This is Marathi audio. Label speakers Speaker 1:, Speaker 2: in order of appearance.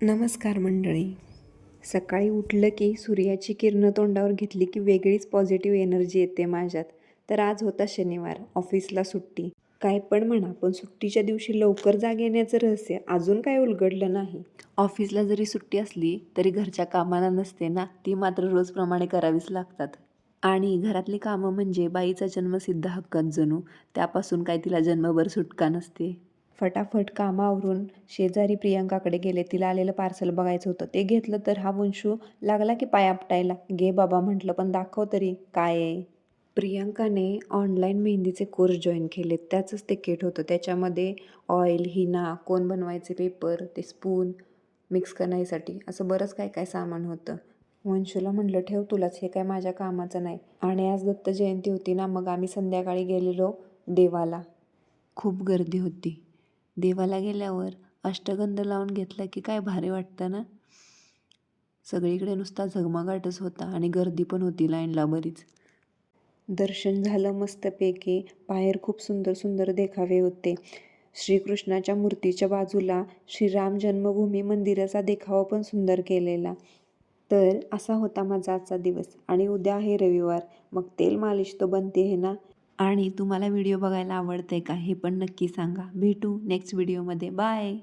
Speaker 1: नमस्कार मंडळी. सकाळी उठलं की सूर्याची किरणं तोंडावर घेतली की वेगळीच पॉझिटिव्ह एनर्जी येते माझ्यात. तर आज होता शनिवार, ऑफिसला सुट्टी. काय पण म्हणा, पण सुट्टीच्या दिवशी लवकर जाग येण्याचं रहस्य अजून काय उलगडलं नाही. ऑफिसला जरी सुट्टी असली तरी घरच्या कामाला नसते ना, ती मात्र रोजप्रमाणे करावीच लागतात. आणि घरातली कामं म्हणजे बाईचा जन्मसिद्ध हक्कच जणू, त्यापासून काय तिला जन्मभर सुटका नसते. फटाफट कामावरून शेजारी प्रियंकाकडे गेले. तिला आलेलं पार्सल बघायचं होतं. ते घेतलं तर हा वंशू लागला की पाय आपटायला. घे बाबा म्हटलं, पण दाखव तरी काय आहे. प्रियंकाने ऑनलाईन मेहंदीचे कोर्स जॉईन केले. त्याचंच ते किट होतं. त्याच्यामध्ये ऑइल, हिना, कोन बनवायचे पेपर, ते स्पून मिक्स करण्यासाठी असं बरंच काय काय सामान होतं. वंशूला म्हटलं, ठेव तुलाच, हे काय माझ्या कामाचं नाही. आणि आज दत्त जयंती होती ना, मग आम्ही संध्याकाळी गेलेलो देवाला. खूप गर्दी होती. देवाला गेल्यावर अष्टगंध लावून घेतला की काय भारी वाटतं ना. सगळीकडे नुसता झगमगाटच होता आणि गर्दी पण होती लाईनला बरीच. दर्शन झालं मस्तपैकी. बाहेर खूप सुंदर सुंदर देखावे होते. श्रीकृष्णाच्या मूर्तीच्या बाजूला श्रीराम जन्मभूमी मंदिराचा देखावा पण सुंदर केलेला. तर असा होता माझा आजचा दिवस. आणि उद्या आहे रविवार, मग तेल मालिश तो बनते है ना. आणि तुम्हाला व्हिडिओ बघायला आवडते का हे पण नक्की सांगा. भेटू नेक्स्ट व्हिडिओमध्ये. बाय.